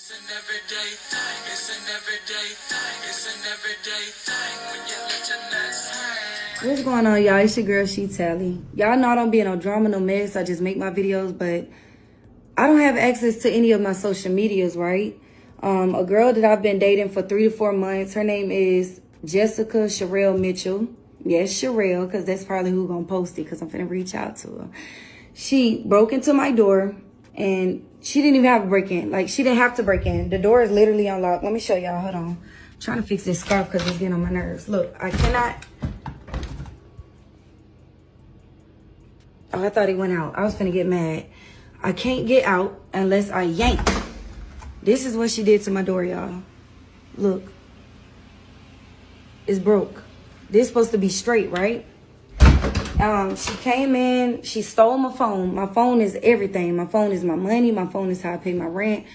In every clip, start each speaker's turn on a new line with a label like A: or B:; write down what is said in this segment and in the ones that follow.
A: It's an everyday thing. It's an everyday thing. It's an everyday thing when you let your nuts hang.
B: What's going on, y'all? It's your girl, She Tally. Y'all know I don't be in no drama, no mess. I just make my videos, but I don't have access to any of my social medias, right? A girl that I've been dating for 3 to 4 months, her name is Jessica Sherelle Mitchell. Yes, Sherelle, because that's probably who gonna post it, because I'm finna reach out to her. She broke into my door, and she didn't even have to break in. Like, she didn't have to break in. The door is literally unlocked. Let me show y'all. Hold on. I'm trying to fix this scarf because it's getting on my nerves. Look, I cannot. Oh, I thought he went out. I was finna get mad. I can't get out unless I yank. This is what she did to my door, y'all. Look. It's broke. This supposed to be straight, right? She came in, she stole my phone. My phone is everything. My phone is my money. My phone is how I pay my rent.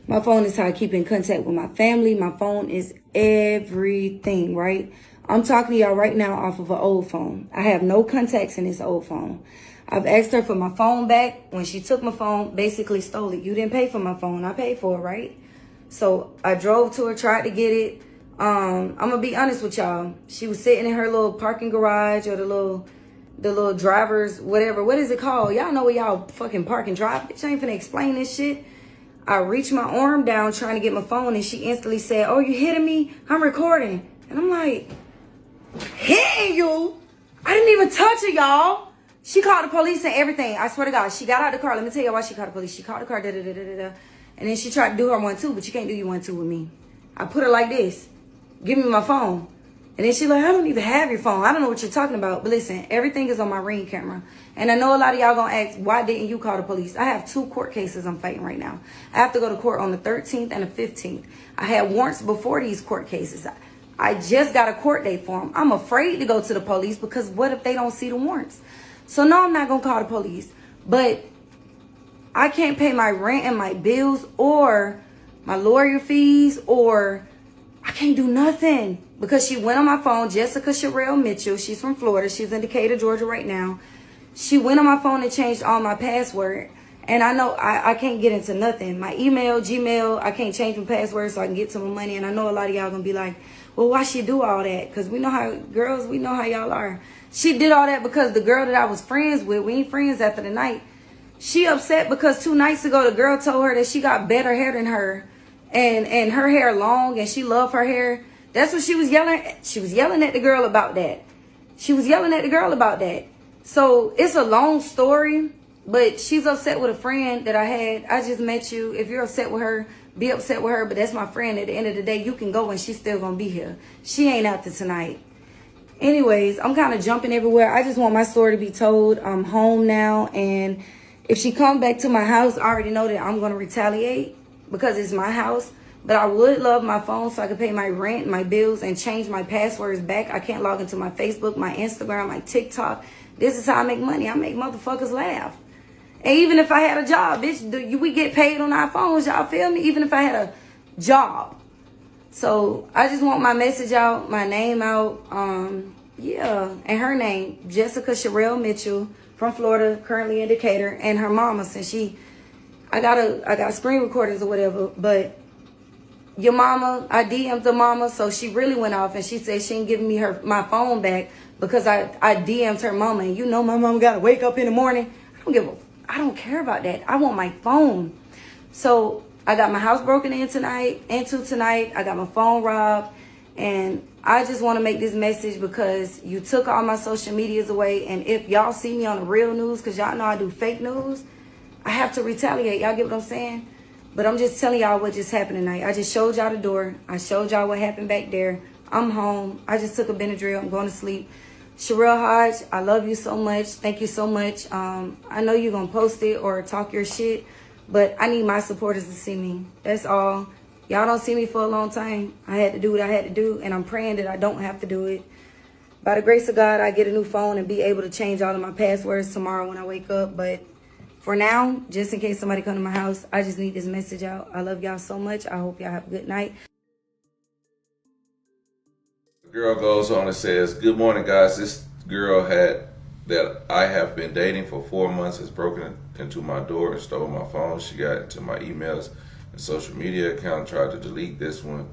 B: My phone is how I keep in contact with my family. My phone is everything, right? I'm talking to y'all right now off of an old phone. I have no contacts in this old phone. I've asked her for my phone back. When she took my phone, basically stole it. You didn't pay for my phone. I paid for it, right? So I drove to her, tried to get it. I'm gonna be honest with y'all. She was sitting in her little parking garage, or the little driver's whatever. What is it called? Y'all know where y'all fucking park and drive. Bitch, I ain't finna explain this shit. I reached my arm down trying to get my phone, and she instantly said, "Oh, you hitting me? I'm recording." And I'm like, hitting you? I didn't even touch her, y'all. She called the police and everything. I swear to God, she got out of the car. Let me tell you why she called the police. She called the car, and then she tried to do her 1-2, but you can't do your 1-2 with me. I put her like this. Give me my phone. And then she like, I don't even have your phone. I don't know what you're talking about. But listen, everything is on my Ring camera. And I know a lot of y'all gonna ask, why didn't you call the police? I have 2 court cases I'm fighting right now. I have to go to court on the 13th and the 15th. I had warrants before these court cases. I just got a court date for them. I'm afraid to go to the police because what if they don't see the warrants? So no, I'm not gonna call the police. But I can't pay my rent and my bills or my lawyer fees, or I can't do nothing because she went on my phone. Jessica Sherelle Mitchell. She's from Florida. She's in Decatur, Georgia right now. She went on my phone and changed all my password. And I know I can't get into nothing. My email, Gmail, I can't change my password so I can get to my money. And I know a lot of y'all gonna be like, well, why she do all that? Because we know how, girls, we know how y'all are. She did all that because the girl that I was friends with, we ain't friends after the night. She upset because 2 nights ago, the girl told her that she got better hair than her. And her hair long, and she loved her hair. That's what she was yelling at. She was yelling at the girl about that. She was yelling at the girl about that. So it's a long story, but she's upset with a friend that I had. I just met you. If you're upset with her, be upset with her. But that's my friend. At the end of the day, you can go and she's still going to be here. She ain't out there tonight. Anyways, I'm kind of jumping everywhere. I just want my story to be told. I'm home now. And if she comes back to my house, I already know that I'm going to retaliate, because it's my house. But I would love my phone so I could pay my rent, my bills, and change my passwords back. I can't log into my Facebook, my Instagram, my TikTok. This is how I make money. I make motherfuckers laugh. And even if I had a job, bitch, we get paid on our phones, y'all feel me? Even if I had a job. So I just want my message out, my name out. Yeah, and her name, Jessica Sherelle Mitchell from Florida, currently in Decatur, and her mama, since I got screen recordings or whatever, but your mama, I DM'd the mama, so she really went off, and she said she ain't giving me my phone back because I DM'd her mama, and you know my mama gotta wake up in the morning. I don't care about that. I want my phone. So I got my house broken into tonight. I got my phone robbed, and I just want to make this message because you took all my social medias away, and if y'all see me on the real news, because y'all know I do fake news, I have to retaliate. Y'all get what I'm saying? But I'm just telling y'all what just happened tonight. I just showed y'all the door. I showed y'all what happened back there. I'm home. I just took a Benadryl. I'm going to sleep. Sherelle Hodge, I love you so much. Thank you so much. I know you're going to post it or talk your shit, but I need my supporters to see me. That's all. Y'all don't see me for a long time. I had to do what I had to do, and I'm praying that I don't have to do it. By the grace of God, I get a new phone and be able to change all of my passwords tomorrow when I wake up, but for now, just in case somebody come to my house, I just need this message out. I love y'all so much. I hope y'all have a good night.
C: The girl goes on and says, good morning, guys. This girl that I have been dating for 4 months has broken into my door and stole my phone. She got into my emails, and social media account. Tried to delete this one,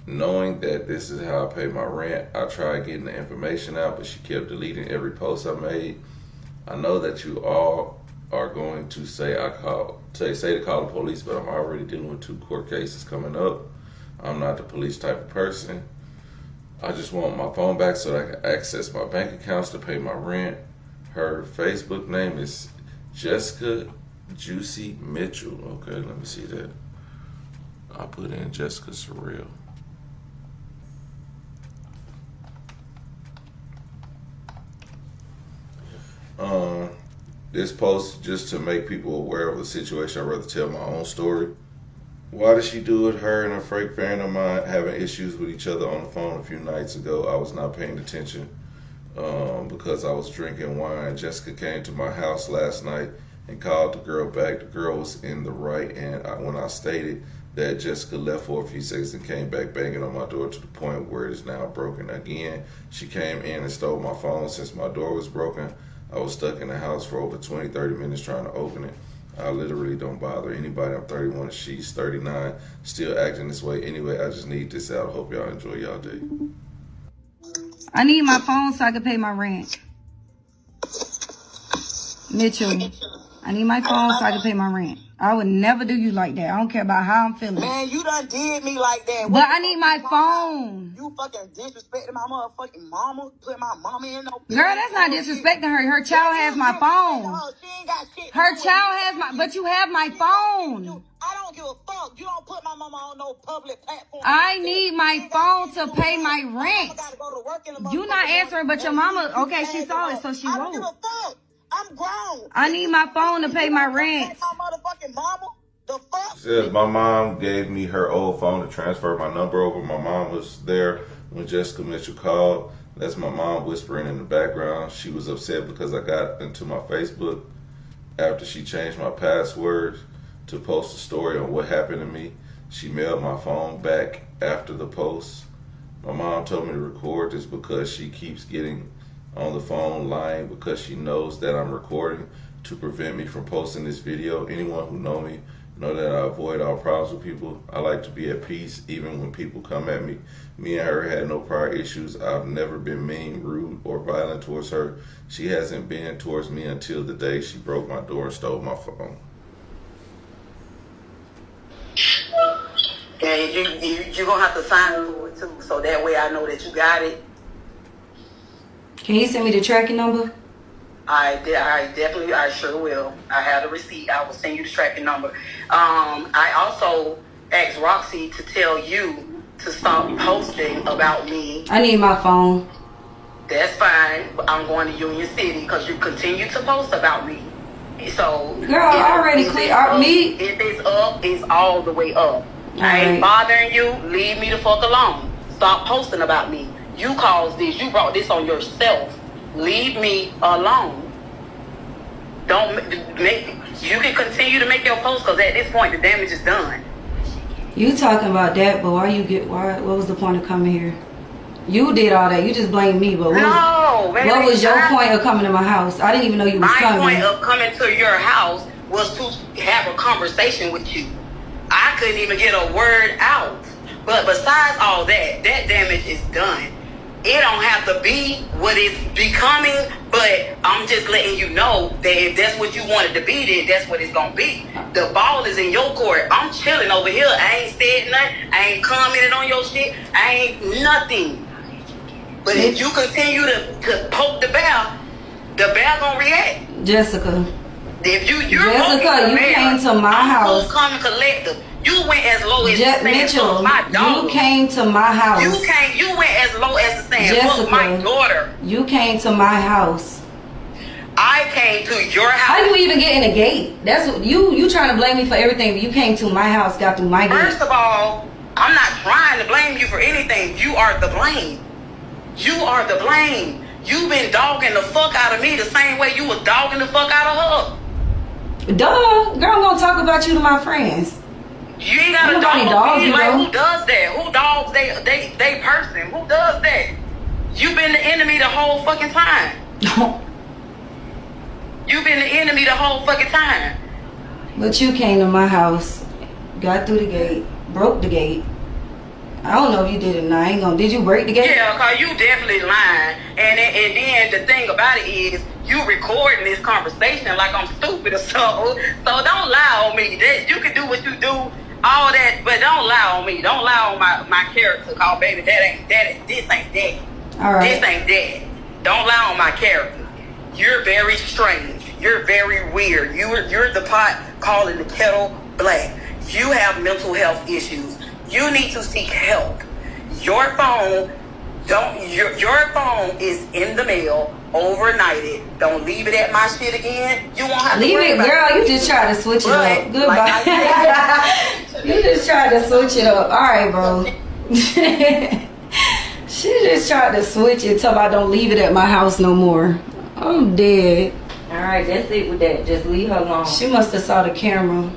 C: knowing that this is how I pay my rent. I tried getting the information out, but she kept deleting every post I made. I know that you all are going to say say to call the police, but I'm already dealing with 2 court cases coming up. I'm not the police type of person. I just want my phone back so that I can access my bank accounts to pay my rent. Her Facebook name is Jessica Juicy Mitchell. Okay, let me see that. I'll put in Jessica Surreal. This post just to make people aware of the situation. I'd rather tell my own story. Why did she do it? Her and a fake friend of mine having issues with each other on the phone a few nights ago. I was not paying attention because I was drinking wine. Jessica came to my house last night and called the girl back. The girl was in the right, and when I stated that, Jessica left for a few seconds and came back banging on my door to the point where it is now broken again. She came in and stole my phone since my door was broken. I was stuck in the house for over 20-30 minutes trying to open it. I literally don't bother anybody. I'm 31, she's 39, still acting this way. Anyway, I just need this out. Hope y'all enjoy y'all day.
B: I need my phone so I can pay my rent. Mitchell, I need my phone so I can pay my rent. I would never do you like that. I don't care about how I'm feeling.
D: Man, you done did me like that.
B: But I need my phone.
D: You fucking disrespected my motherfucking mama. Put my mama in no.
B: Girl, that's not disrespecting her. Her child has my phone.
D: She ain't got shit.
B: Her child has my, but you have my phone.
D: I don't give a fuck. You don't put my mama on no public platform.
B: I need my phone to pay my rent. You not answering, but your mama, okay, she saw it, so she
D: I don't give
B: wrote.
D: a fuck. I'm grown.
B: I need my phone to pay my rent.
D: My motherfucking mama. The fuck?
C: Says my mom gave me her old phone to transfer my number over. My mom was there when Jessica Mitchell called. That's my mom whispering in the background. She was upset because I got into my Facebook after she changed my password to post a story on what happened to me. She mailed my phone back after the post. My mom told me to record this because she keeps getting on the phone lying because she knows that I'm recording to prevent me from posting this video. Anyone who know me know that I avoid all problems with people. I like to be at peace even when people come at me. Me and her had no prior issues. I've never been mean, rude, or violent towards her. She hasn't been towards me until the day she broke my door and stole my phone.
D: And you're going to have to sign for it too, so that way I know that you got it.
B: Can you send me the tracking number?
D: I sure will. I have the receipt. I will send you the tracking number. I also asked Roxy to tell you to stop posting about me.
B: I need my phone.
D: That's fine. I'm going to Union City because you continue to post about me. So,
B: girl, I already cleared me.
D: If it's up, it's all the way up. I ain't bothering you. Leave me the fuck alone. Stop posting about me. You caused this. You brought this on yourself. Leave me alone. Don't make. You can continue to make your post because at this point the damage is done.
B: You talking about that, but what was the point of coming here? You did all that. You just blamed me, but what was your point of coming to my house? I didn't even know you was coming.
D: My point of coming to your house was to have a conversation with you. I couldn't even get a word out. But besides all that, that damage is done. It don't have to be what it's becoming, but I'm just letting you know that if that's what you wanted to be, then that's what it's gonna be. The ball is in your court. I'm chilling over here. I ain't said nothing. I ain't commented on your shit. I ain't nothing. But if you continue to poke the bear gonna react.
B: Jessica.
D: If you're
B: Jessica, you came to my house.
D: Come collective. You went as low as
B: Mitchell,
D: my daughter.
B: You came to my house.
D: You went as low as the saying,
B: Jessica,
D: my daughter.
B: You came to my house.
D: I came to your house.
B: How did you even get in the gate? That's what you trying to blame me for everything, but you came to my house, got through my gate.
D: First of all, I'm not trying to blame you for anything. You are the blame. You are the blame. You've been dogging the fuck out of me the same way you was dogging the fuck out of her.
B: Duh. Girl, I'm gonna talk about you to my friends.
D: You ain't got a dog me. Like, who does that? Who dogs they person? Who does that? You've been the enemy the whole fucking time. You've been the enemy the whole fucking time.
B: But you came to my house got through the gate, broke the gate. I don't know if you did it. I ain't gonna. Did you break the gate?
D: Yeah, cause you definitely lying. And then the thing about it is, you recording this conversation like I'm stupid or so. So don't lie on me. That you can do what you do, all that, but don't lie on me. Don't lie on my character. Cause baby, this ain't that.
B: All right.
D: This ain't that. Don't lie on my character. You're very strange. You're very weird. You're the pot calling the kettle black. You have mental health issues. You need to seek help. Your phone is in the mail, overnighted. Don't leave it at my shit again. You won't have to
B: Leave
D: worry
B: it,
D: about
B: girl.
D: it.
B: You just try to switch it
D: But,
B: up. Goodbye.
D: like
B: You just tried to switch it up. All right, bro. She just tried to switch it till I don't leave it at my house no more. I'm dead.
E: All right, that's it with that. Just leave her alone.
B: She must have saw the camera.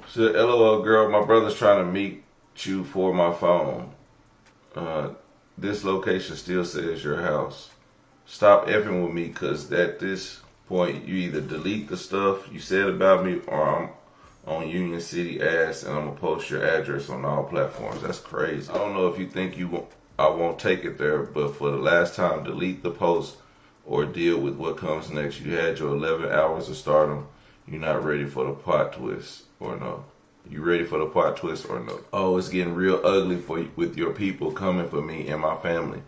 C: So, LOL girl, my brother's trying to meet you for my phone. This location still says your house. Stop effing with me, cause at this point you either delete the stuff you said about me or I'm on Union City ass and I'm gonna post your address on all platforms. That's crazy. I don't know if you think I won't take it there, but for the last time, delete the post or deal with what comes next. You had your 11 hours of stardom. You're not ready for the plot twist, or no? You ready for the plot twist or no? Oh, it's getting real ugly for you with your people coming for me and my family.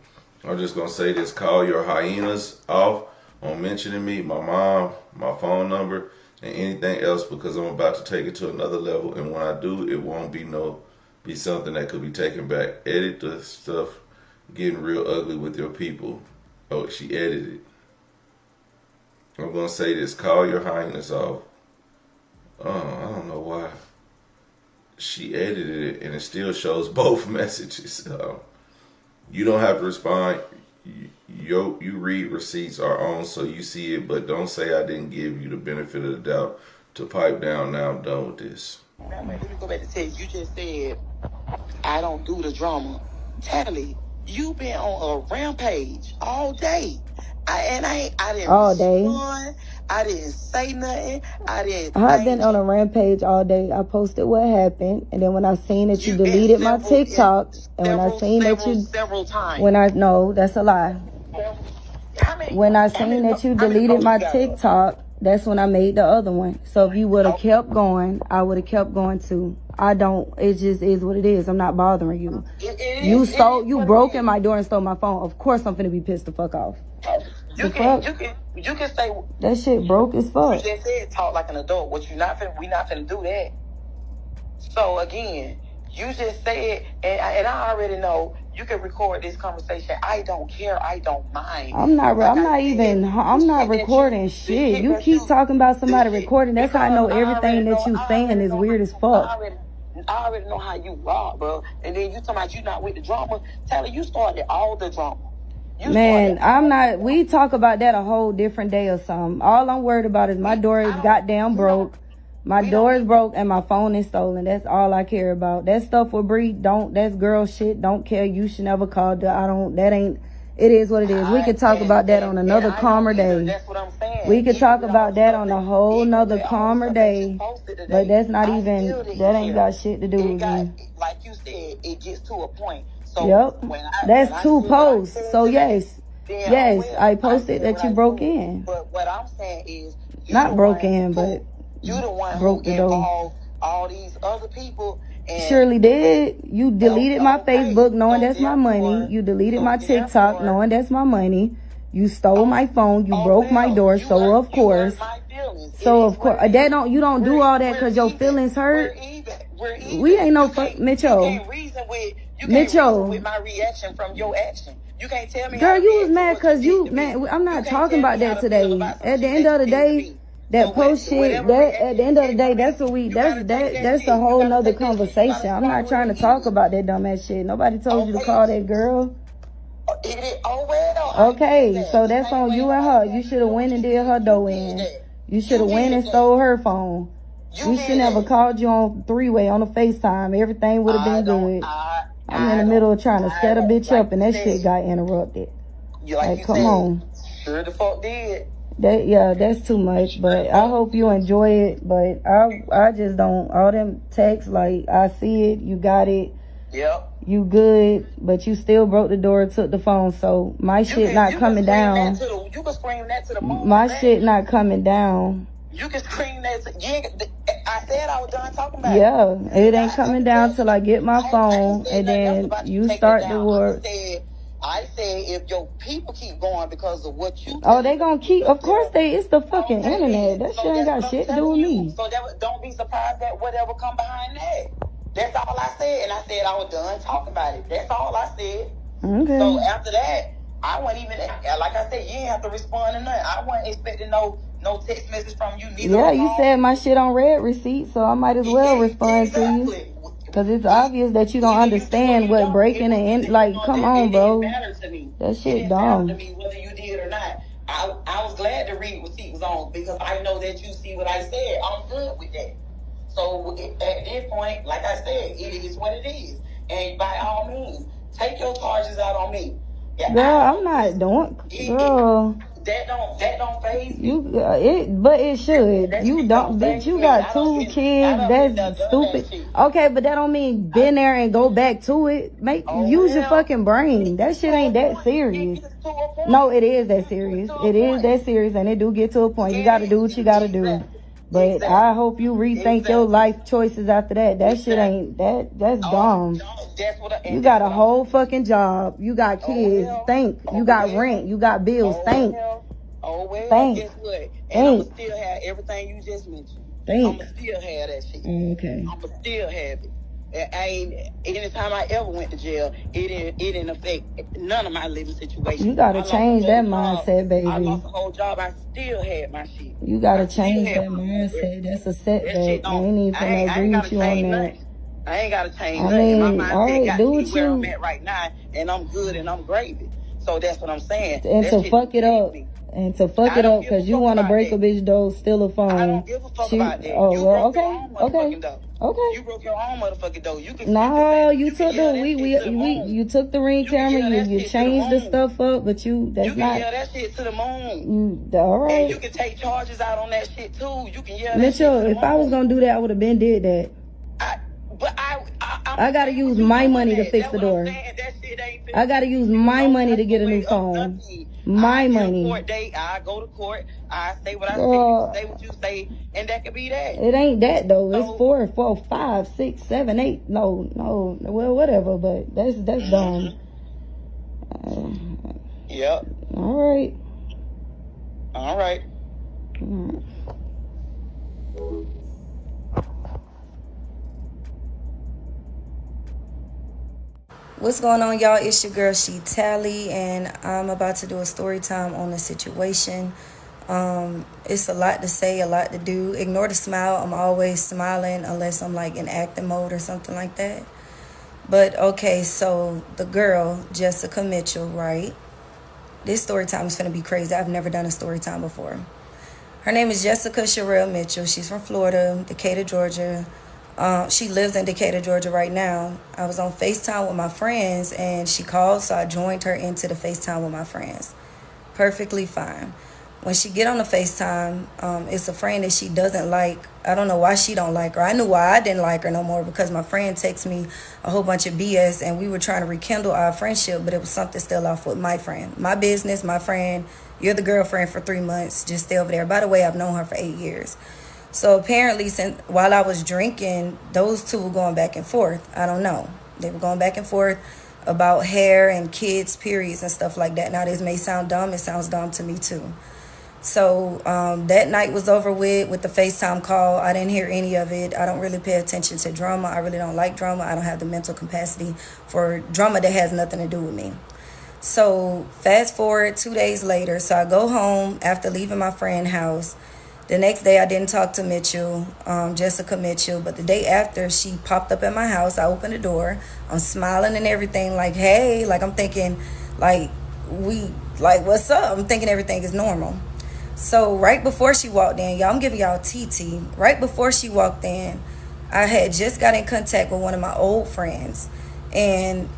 C: I'm just gonna say this: call your hyenas off on mentioning me, my mom, my phone number, and anything else, because I'm about to take it to another level. And when I do, it won't be something that could be taken back. Edit the stuff getting real ugly with your people. Oh, she edited it. I'm gonna say this: call your hyenas off. I don't know why she edited it and it still shows both messages. You don't have to respond. You read receipts are on, so you see it, but don't say I didn't give you the benefit of the doubt to pipe down. Now I'm done with this.
F: Let me go back to tell you, you just said I don't do the drama. Tally, you been on a rampage all day. I didn't
B: All day.
F: respond. I didn't say nothing.
B: I've been on a rampage all day. I posted what happened, and then when I seen that you deleted my TikTok, and when I seen that you
F: several times.
B: no, that's a lie. When I seen that you deleted my TikTok, that's when I made the other one. So if you would have kept going, I would have kept going too. I don't. It just is what it is. I'm not bothering you. You broke in my door and stole my phone. Of course I'm finna be pissed the fuck off.
F: You can say
B: that shit broke as fuck.
F: You just said talk like an adult. We not finna do that. So again, you just said, and I already know you can record this conversation. I don't care. I don't mind.
B: I'm not recording shit. You keep talking about somebody recording. That's how I know everything that you saying is weird as fuck.
F: I already know how you rock, bro. And then you talking about you not with the drama. Taylor, you started all the drama.
B: Man, I'm not. We talk about that a whole different day or something. All I'm worried about is my door is goddamn broke. My door is broke and my phone is stolen. That's all I care about. That stuff with Bree, that's girl shit. Don't care. You should never call. It is what it is. We could talk about that on another calmer day.
F: That's what I'm saying.
B: We could talk about that on a whole nother calmer day. But that's not even, that ain't got shit to do with me.
F: Like you said, it gets to a point. So
B: yep. That's two posts. So yes, I posted that you broke in.
F: But what I'm saying is,
B: not broke in, but
F: you the one
B: broke
F: who
B: the door.
F: Involved all these other people. And
B: surely did. You deleted my Facebook knowing that's my money. You deleted my TikTok knowing that's my money. You stole my phone. You broke my door. So of course. You don't do all that because your feelings hurt. We ain't no fuck, Mitchell. Mitchell.
F: With my reaction from your action. You can't tell me.
B: Girl, you was mad because I'm not talking about that today. At the end of the day, that post shit, at the end of the day, that's a whole nother conversation. I'm not trying to talk about that dumbass shit. Nobody told you to call that girl. Okay, so that's on you and her. You should have went and did her dough in. You should have went and stole her phone. We should never called you on three-way on a FaceTime. Everything would have been good. I'm in the middle of trying to set a bitch up and that shit got interrupted. Like, come on.
F: Sure the fuck did.
B: That's too much. But I hope you enjoy it. But I just don't. All them texts, like, I see it, you got it.
F: Yep.
B: You good, but you still broke the door and took the phone. So my shit not coming down.
F: You can scream that to the moon.
B: My shit not coming down.
F: You can scream that. I said I was done talking about it.
B: Yeah, it ain't coming down till I get my phone, and then you start the work.
F: I said if your people keep going because of what you.
B: Oh, they gonna keep. Of course they. It's the fucking internet. That shit ain't got shit to do with me.
F: So don't be surprised that whatever come behind that. That's all I said, and I said I was done talking about it. That's all I said.
B: Okay.
F: So after that, I wasn't even, like I said, you didn't have to respond to nothing. I wasn't expecting no text message from you. Neither.
B: Yeah, you said my shit on red receipt, so I might as well respond to you. Because it's obvious that you don't understand what breaking and like, come on, bro. That shit dumb.
F: It didn't matter to me whether you did or not. I was glad the read receipt was on because I know that you see what I said. I'm good with that. So at this point, like I said, it is what it is. And by all means, take your charges out on me. Yeah,
B: girl, I'm not doing. Girl,
F: that don't faze me.
B: But it should. You don't, bitch. You got 2 kids. That's stupid. Okay, but that don't mean been there and go back to it. Use your fucking brain. That shit ain't that serious. No, it is that serious. It is that serious, and it do get to a point. You gotta do what you gotta do. But I hope you rethink your life choices after that. That shit ain't that's dumb. You got a whole fucking job. You got kids. Think. You got rent. You got bills. Think. Think.
F: Guess what? And I'ma still have everything you just mentioned.
B: Think.
F: I'ma still have that shit.
B: Okay.
F: I'ma still have it. Anytime I ever went to jail, it didn't affect none of my living situations.
B: You gotta change that mindset, baby.
F: I lost the whole job. I still had my shit.
B: You gotta change that mindset. That's a setback. I ain't even finna agree with you on that.
F: I ain't gotta change
B: I mean,
F: nothing. My mindset
B: all right,
F: got
B: do
F: me
B: what
F: where
B: you-
F: I'm at right now, and I'm good and I'm gravy. So that's what I'm saying.
B: And
F: That
B: to
F: shit
B: fuck it
F: don't
B: up.
F: faze me.
B: And to fuck
F: I
B: it
F: don't
B: up
F: give a
B: because you
F: fuck
B: want to
F: about
B: break a
F: that.
B: bitch door, steal a phone.
F: I don't give a fuck about that.
B: Oh,
F: You
B: well,
F: broke your
B: okay.
F: own
B: Okay.
F: motherfucking door.
B: Okay.
F: You broke your own motherfucking door. You can.
B: No, you
F: can
B: took
F: yell
B: the
F: that
B: we
F: shit to the moon.
B: you took the ring
F: You can
B: camera.
F: yell that
B: You
F: shit to the
B: changed the
F: moon.
B: stuff up, but
F: You
B: that's
F: can
B: not.
F: yell that shit to the moon.
B: All
F: And you
B: right,
F: can take charges out on that shit too. You can yell that
B: Mitchell.
F: shit to the
B: If I was
F: moon.
B: gonna do that, I would have been did that. I gotta use my money to fix the door. I gotta use my money to get a new phone. My money.
F: Court date, I go to court. I say what I
B: Girl.
F: say. You say what you say, and that could be that.
B: It ain't that though. It's
F: So-
B: 4, 5, 6, 7, 8. No. Well, whatever. But that's dumb.
F: Yep.
B: All right.
F: All right.
B: What's going on, y'all? It's your girl, She Tally, and I'm about to do a story time on the situation. It's a lot to say, a lot to do. Ignore the smile. I'm always smiling unless I'm like in acting mode or something like that. But okay, so the girl, Jessica Mitchell, right? This story time is gonna be crazy. I've never done a story time before. Her name is Jessica Sherelle Mitchell. She's from Florida, Decatur, Georgia. She lives in Decatur, Georgia right now. I was on FaceTime with my friends and she called, so I joined her into the FaceTime with my friends. Perfectly fine. When she get on the FaceTime, it's a friend that she doesn't like. I don't know why she don't like her. I knew why I didn't like her no more because my friend texted me a whole bunch of BS and we were trying to rekindle our friendship, but it was something still off with my friend. My business, my friend, you're the girlfriend for 3 months. Just stay over there. By the way, I've known her for 8 years. So apparently, while I was drinking, those two were going back and forth. I don't know. They were going back and forth about hair and kids' periods and stuff like that. Now, this may sound dumb. It sounds dumb to me, too. So that night was over with the FaceTime call. I didn't hear any of it. I don't really pay attention to drama. I really don't like drama. I don't have the mental capacity for drama that has nothing to do with me. So fast forward 2 days later. So I go home after leaving my friend's house. The next day, I didn't talk to Mitchell, Jessica Mitchell, but the day after, she popped up at my house. I opened the door. I'm smiling and everything, like, hey, like, I'm thinking, what's up? I'm thinking everything is normal. So right before she walked in, y'all, I'm giving y'all TT. Right before she walked in, I had just got in contact with one of my old friends, and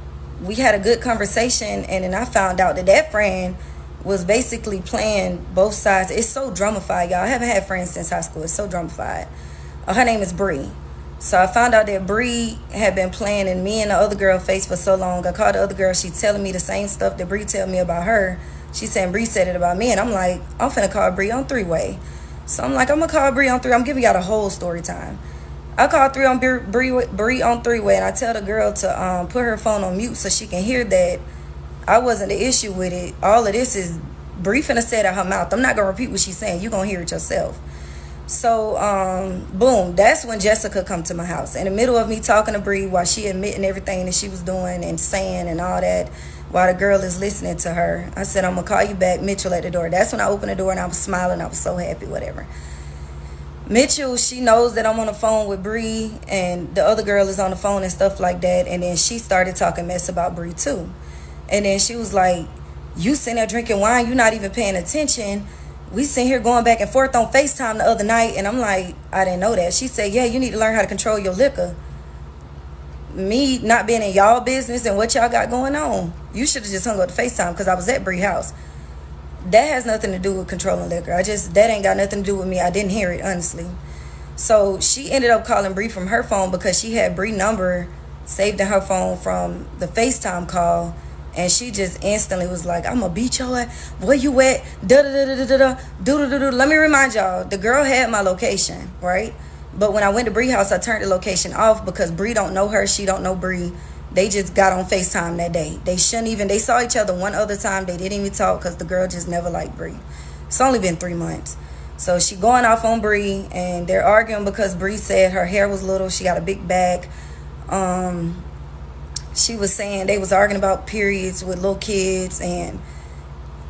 B: we had a good conversation, and then I found out that friend was basically playing both sides. It's so dramified, y'all. I haven't had friends since high school. It's so dramified. Her name is Bree. So I found out that Bree had been playing in me and the other girl face for so long. I called the other girl. She telling me the same stuff that Bree tell me about her. She saying Bree said it about me. And I'm like, I'm finna call Bree on three-way. So I'm like, I'm gonna call Bree on three. I'm giving y'all the whole story time. I called Bree on three-way, and I tell the girl to put her phone on mute so she can hear that I wasn't the issue with it. All of this is Bree finna say it out her mouth. I'm not gonna repeat what she's saying. You gonna hear it yourself. So boom, that's when Jessica come to my house in the middle of me talking to Bree while she admitting everything that she was doing and saying and all that, while the girl is listening to her. I said, I'm gonna call you back. Mitchell at the door. That's when I opened the door and I was smiling. I was so happy, whatever. Mitchell, she knows that I'm on the phone with Bree and the other girl is on the phone and stuff like that. And then she started talking mess about Bree too. And then she was like, you sitting there drinking wine, you not even paying attention. We sitting here going back and forth on FaceTime the other night. And I'm like, I didn't know that. She said, yeah, you need to learn how to control your liquor. Me not being in y'all business and what y'all got going on. You should have just hung up the FaceTime because I was at Bree house. That has nothing to do with controlling liquor. That ain't got nothing to do with me. I didn't hear it, honestly. So she ended up calling Bree from her phone because she had Bree number saved in her phone from the FaceTime call. And she just instantly was like, I'm gonna beat your ass. Where you at? Da-da-da-da-da-da. Let me remind y'all, the girl had my location, right? But when I went to Bree house, I turned the location off because Bree don't know her. She don't know Bree. They just got on FaceTime that day. They saw each other one other time. They didn't even talk because the girl just never liked Bree. It's only been 3 months. So she going off on Bree and they're arguing because Bree said her hair was little. She got a big back. She was saying they was arguing about periods with little kids and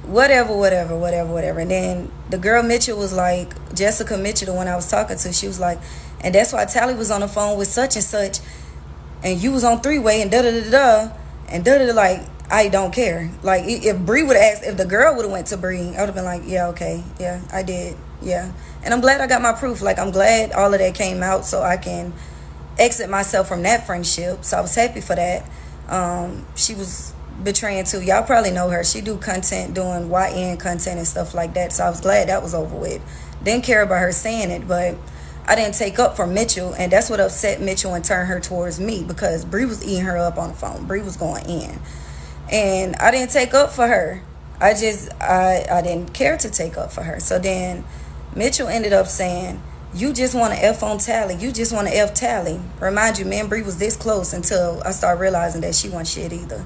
B: whatever. And then the girl Mitchell was like, Jessica Mitchell, the one I was talking to, she was like, and that's why Tally was on the phone with such and such, and you was on three-way and da-da-da-da, and da-da-da, like, I don't care. Like, if Bree would have asked, if the girl would have went to Bree, I would have been like, yeah, okay, yeah, I did, yeah. And I'm glad I got my proof. Like, I'm glad all of that came out so I can exit myself from that friendship. So I was happy for that. She was betraying too. Y'all probably know her. She do content, doing YN content and stuff like that. So I was glad that was over with. Didn't care about her saying it, but I didn't take up for Mitchell, and that's what upset Mitchell and turned her towards me because Bree was eating her up on the phone. Bree was going in, and I didn't take up for her. I didn't care to take up for her. So then Mitchell ended up saying, you just want to F on Tally. You just want to F Tally. Remind you, me and Bree was this close until I started realizing that she wasn't shit either.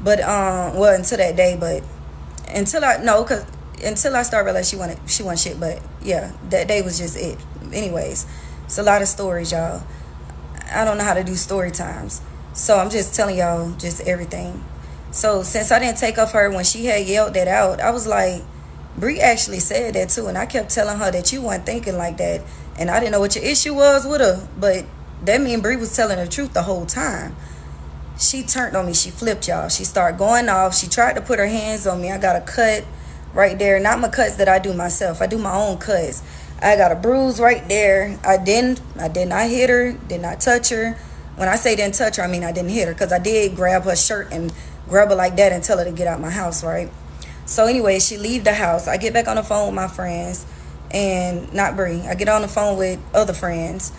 B: But, well, until that day, but until I started realizing she wasn't shit. But yeah, that day was just it. Anyways, it's a lot of stories, y'all. I don't know how to do story times. So I'm just telling y'all just everything. So since I didn't take off her when she had yelled that out, I was like, Bree actually said that too, and I kept telling her that you weren't thinking like that, and I didn't know what your issue was with her, but that mean Bree was telling the truth the whole time. She turned on me. She flipped, y'all. She started going off. She tried to put her hands on me. I got a cut right there. Not my cuts that I do myself. I do my own cuts. I got a bruise right there. I did not hit her, did not touch her. When I say didn't touch her, I mean I didn't hit her, because I did grab her shirt and grab her like that and tell her to get out my house, right? So anyway, she leave the house. I get back on the phone with my friends, and not Bree. I get on the phone with other friends,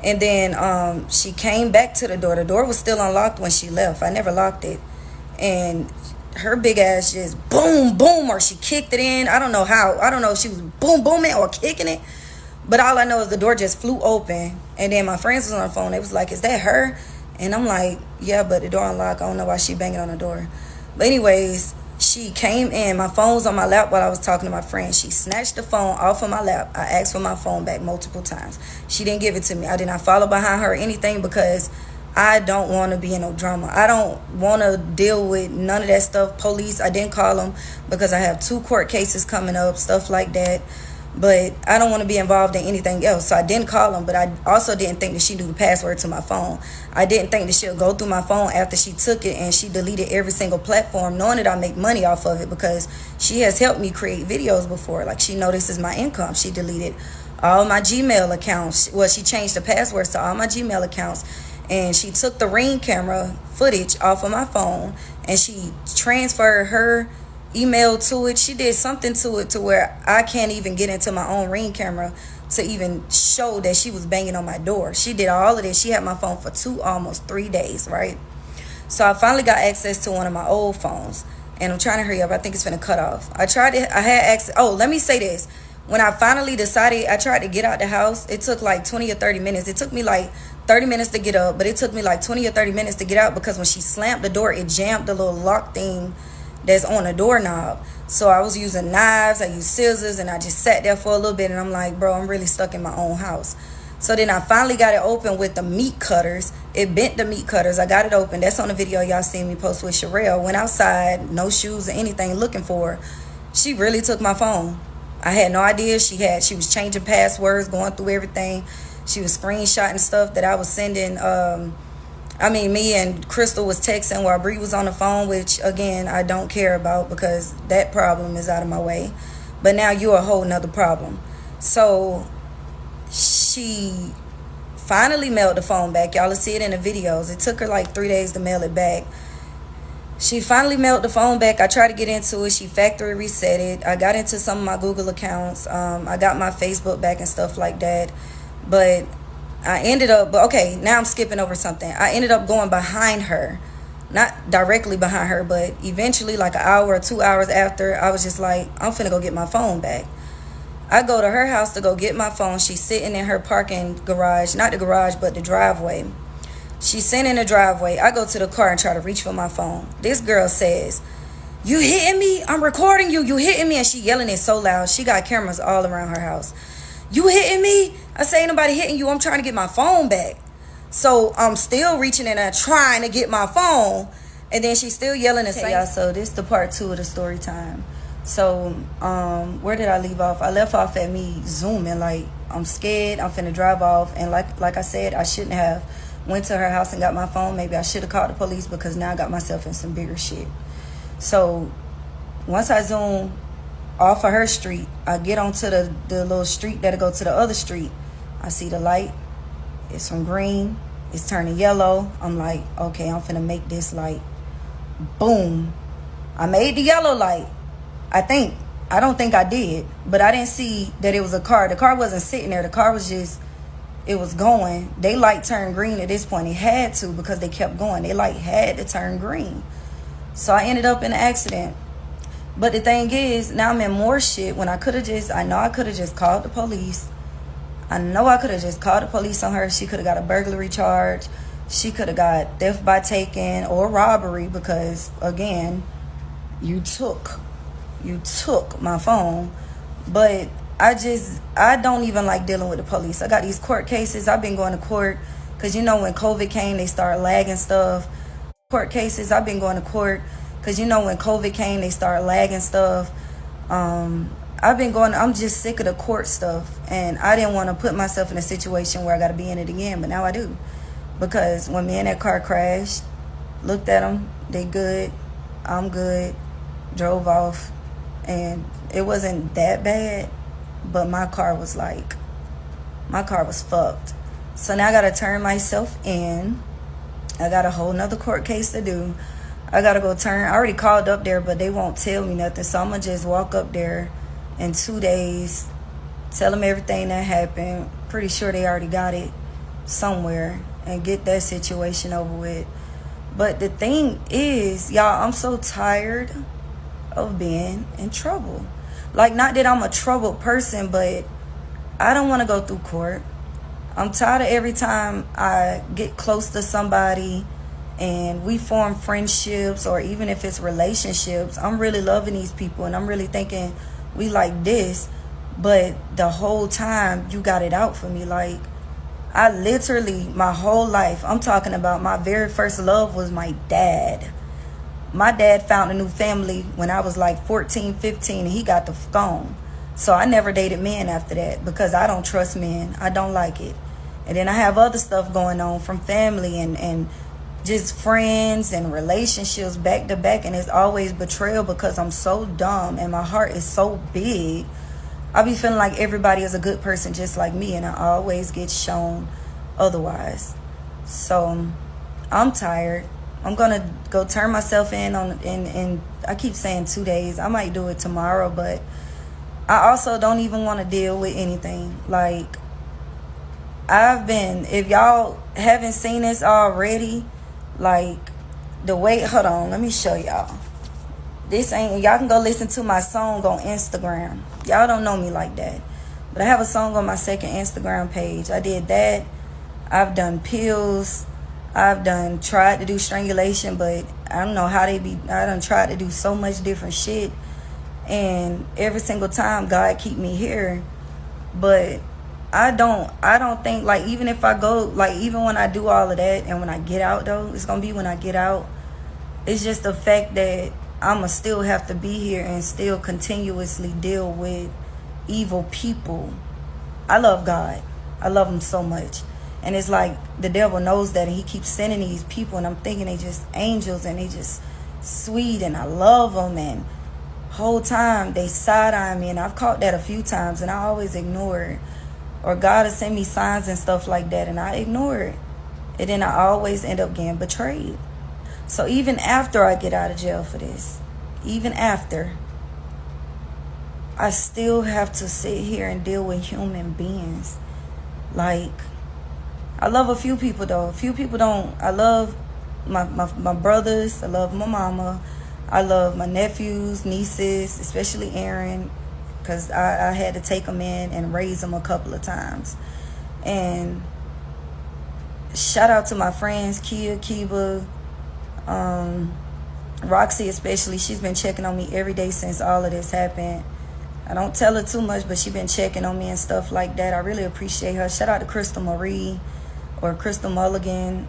B: and then she came back to the door. The door was still unlocked when she left. I never locked it, and her big ass just boom, boom, or she kicked it in. I don't know how. I don't know if she was boom, booming or kicking it, but all I know is the door just flew open, and then my friends was on the phone. They was like, "Is that her?" And I'm like, "Yeah, but the door unlocked. I don't know why she banging on the door." But anyways, she came in. My phone was on my lap while I was talking to my friend. She snatched the phone off of my lap. I asked for my phone back multiple times. She didn't give it to me. I did not follow behind her or anything because I don't want to be in no drama. I don't want to deal with none of that stuff. Police, I didn't call them because I have 2 court cases coming up, stuff like that. But I don't want to be involved in anything else. So I didn't call them, but I also didn't think that she knew the password to my phone. I didn't think that she'll go through my phone after she took it and she deleted every single platform, knowing that I make money off of it because she has helped me create videos before. Like, she notices my income. She deleted all my Gmail accounts. Well, she changed the passwords to all my Gmail accounts, and she took the Ring camera footage off of my phone, and she transferred her email to it. She did something to it to where I can't even get into my own Ring camera to even show that she was banging on my door. She did all of this. She had my phone for almost 3 days, right? So I finally got access to one of my old phones, and I'm trying to hurry up. I think it's gonna cut off. I had access. Oh, let me say this. When I finally decided, I tried to get out the house. It took like 20 or 30 minutes. It took me like 30 minutes to get up, but it took me like 20 or 30 minutes to get out because when she slammed the door, it jammed the little lock thing that's on the doorknob. So I was using knives, I used scissors, and I just sat there for a little bit, and I'm like, bro, I'm really stuck in my own house. So then I finally got it open with the meat cutters. It bent the meat cutters. I got it open. That's on the video y'all seen me post with Sherelle. Went outside, no shoes or anything, looking for her. She really took my phone. I had no idea she was changing passwords, going through everything. She was screenshotting stuff that I was sending. Me and Crystal was texting while Bree was on the phone, which, again, I don't care about because that problem is out of my way. But now you're a whole nother problem. So she finally mailed the phone back. Y'all will see it in the videos. It took her like 3 days to mail it back. She finally mailed the phone back. I tried to get into it. She factory reset it. I got into some of my Google accounts. I got my Facebook back and stuff like that. But I ended up, okay, now I'm skipping over something. I ended up going behind her. Not directly behind her, but eventually like an hour or 2 hours after, I was just like, I'm finna go get my phone back. I go to her house to go get my phone. She's sitting in her parking garage. Not the garage, but the driveway. She's sitting in the driveway. I go to the car and try to reach for my phone. This girl says, "You hitting me? I'm recording you. You hitting me?" And she yelling it so loud. She got cameras all around her house. "You hitting me?" I say, "Ain't nobody hitting you. I'm trying to get my phone back." So I'm still reaching in there trying to get my phone. And then she's still yelling and saying, y'all, so this is the part 2 of the story time. So where did I leave off? I left off at me zooming. Like, I'm scared. I'm finna drive off. And like I said, I shouldn't have went to her house and got my phone. Maybe I should have called the police because now I got myself in some bigger shit. So once I zoom off of her street, I get onto the little street that'll go to the other street. I see the light. It's from green. It's turning yellow. I'm like, okay, I'm finna make this light. Boom. I made the yellow light. I don't think I did, but I didn't see that it was a car. The car wasn't sitting there. The car was just, it was going. They light turned green at this point. It had to because they kept going. They light had to turn green. So I ended up in an accident. But the thing is, now I'm in more shit when I know I could have just called the police. I know I could have just called the police on her. She could have got a burglary charge. She could have got theft by taking or robbery because, again, you took my phone. But I don't even like dealing with the police. I got these court cases. I've been going to court because, when COVID came, they started lagging stuff. Court cases, I've been going to court because, when COVID came, they started lagging stuff. I'm just sick of the court stuff. And I didn't want to put myself in a situation where I got to be in it again. But now I do. Because when me and that car crashed, looked at them, they good, I'm good, drove off. And it wasn't that bad. But my car was fucked. So now I got to turn myself in. I got a whole nother court case to do. I got to go turn. I already called up there, but they won't tell me nothing. So I'm going to just walk up there in 2 days, tell them everything that happened. Pretty sure they already got it somewhere and get that situation over with. But the thing is, y'all, I'm so tired of being in trouble. Like, not that I'm a troubled person, but I don't want to go through court. I'm tired of every time I get close to somebody and we form friendships, or even if it's relationships, I'm really loving these people and I'm really thinking we like this, but the whole time you got it out for me. Like, I literally, my whole life, I'm talking about my very first love was my dad. My dad found a new family when I was like 14, 15, and he got the phone. So I never dated men after that because I don't trust men. I don't like it. And then I have other stuff going on from family and just friends and relationships back to back. And it's always betrayal because I'm so dumb and my heart is so big. I be feeling like everybody is a good person just like me, and I always get shown otherwise. So I'm tired. I'm gonna go turn myself in I keep saying 2 days. I might do it tomorrow, but I also don't even want to deal with anything. Like, if y'all haven't seen this already, like, hold on, let me show y'all. Y'all can go listen to my song on Instagram. Y'all don't know me like that. But I have a song on my second Instagram page. I did that. I've done pills. I've tried to do strangulation, but I don't know how I done tried to do so much different shit. And every single time God keep me here. But I don't think, like, even if I go, like, even when I do all of that and when I get out, though, it's gonna be when I get out. It's just the fact that I'ma still have to be here and still continuously deal with evil people. I love God. I love him so much. And it's like the devil knows that, and he keeps sending these people, and I'm thinking they just angels and they just sweet and I love them, and whole time they side-eye me, and I've caught that a few times and I always ignore it. Or God will send me signs and stuff like that and I ignore it. And then I always end up getting betrayed. So even after I get out of jail for this, even after, I still have to sit here and deal with human beings. Like, I love a few people though. A few people don't. I love my brothers. I love my mama. I love my nephews, nieces, especially Aaron, because I had to take them in and raise them a couple of times. And shout out to my friends, Kia, Kiba, Roxy especially. She's been checking on me every day since all of this happened. I don't tell her too much, but she's been checking on me and stuff like that. I really appreciate her. Shout out to Crystal Marie or Crystal Mulligan.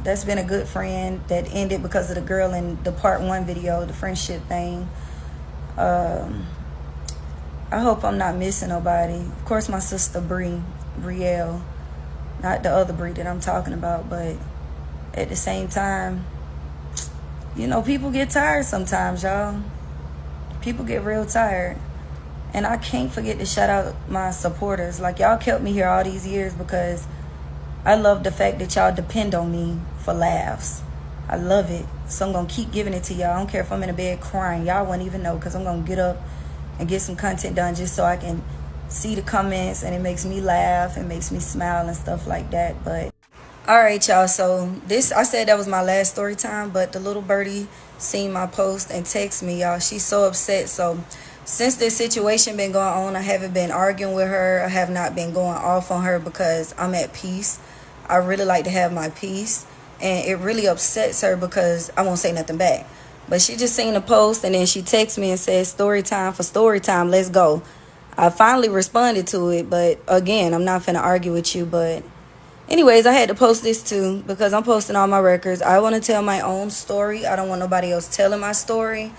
B: That's been a good friend that ended because of the girl in the part 1 video, the friendship thing. I hope I'm not missing nobody. Of course, my sister Brielle, not the other Brie that I'm talking about, but at the same time, you know, people get tired sometimes, y'all. People get real tired. And I can't forget to shout out my supporters. Like, y'all kept me here all these years because I love the fact that y'all depend on me for laughs. I love it. So I'm going to keep giving it to y'all. I don't care if I'm in a bed crying. Y'all won't even know because I'm going to get up and get some content done just so I can see the comments, and it makes me laugh and makes me smile and stuff like that. But all right, y'all, so this, I said that was my last story time, but the little birdie seen my post and text me, y'all. She's so upset. So since this situation been going on, I haven't been arguing with her. I have not been going off on her because I'm at peace. I really like to have my peace, and it really upsets her because I won't say nothing back. But she just seen the post, and then she texts me and says, story time for story time, let's go. I finally responded to it, but again, I'm not finna argue with you. But anyways, I had to post this too because I'm posting all my records. I want to tell my own story. I don't want nobody else telling my story.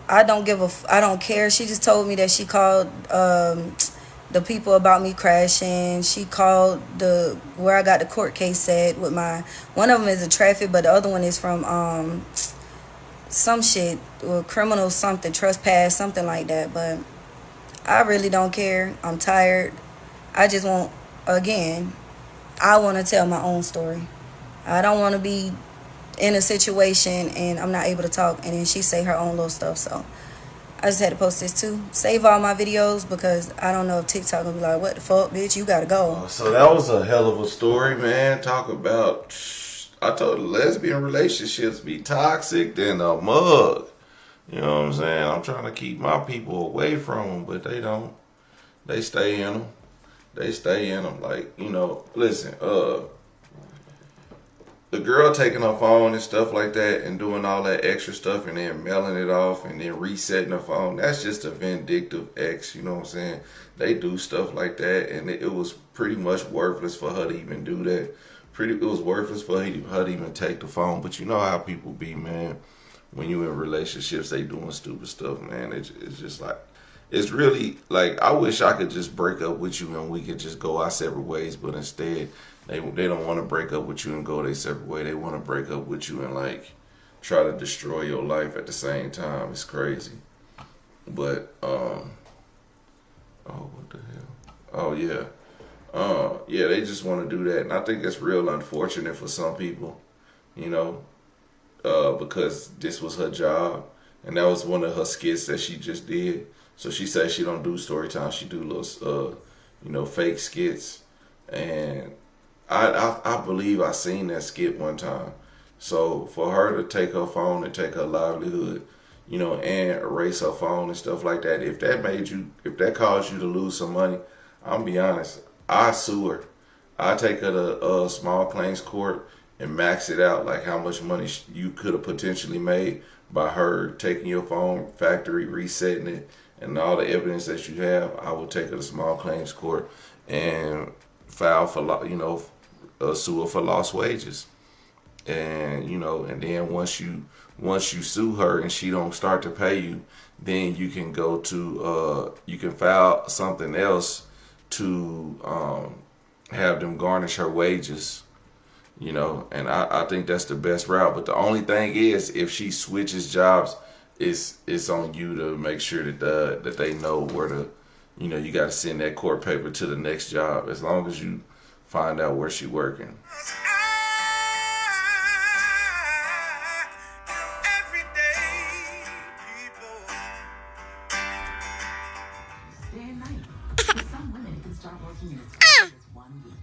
B: I don't care. She just told me that she called the people about me crashing. She called where I got the court case at with one of them is a traffic, but the other one is from some shit, or criminal something, trespass, something like that. But I really don't care. I'm tired. I just want, again, I want to tell my own story. I don't want to be in a situation and I'm not able to talk and then she say her own little stuff. So I just had to post this too. Save all my videos because I don't know if TikTok will be like, what the fuck, bitch, you gotta go.
C: So that was a hell of a story, man. Talk about, I told you, lesbian relationships be toxic than a mug. You know what I'm saying? I'm trying to keep my people away from them, but they don't. They stay in them. They stay in them. Like, you know, listen, the girl taking her phone and stuff like that and doing all that extra stuff and then mailing it off and then resetting her phone, that's just a vindictive ex, you know what I'm saying? They do stuff like that, and it was pretty much worthless for her to even do that. It was worthless for her to even take the phone. But you know how people be, man. When you in relationships, they doing stupid stuff, man. It's just like, it's really like, I wish I could just break up with you and we could just go our separate ways, but instead they don't want to break up with you and go their separate way. They want to break up with you and like try to destroy your life at the same time. It's crazy. But oh, what the hell? Oh yeah. Yeah, they just want to do that, and I think it's real unfortunate for some people, you know, because this was her job and that was one of her skits that she just did. So she says she don't do story time. She do little, fake skits. And I believe I seen that skit one time. So for her to take her phone and take her livelihood, and erase her phone and stuff like that, if that caused you to lose some money, I'm be honest, I sue her. I take her to small claims court and max it out, like how much money you could have potentially made by her taking your phone, factory resetting it, and all the evidence that you have. I will take her to small claims court and file for sue her for lost wages. And and then once you sue her and she don't start to pay you, then you can go to you can file something else to have them garnish her wages. And I think that's the best route. But the only thing is, if she switches jobs, it's on you to make sure that they know where to, you got to send that court paper to the next job, as long as you find out where she's working.
A: Day and night. For some women, it can start working in as fast as 1 week.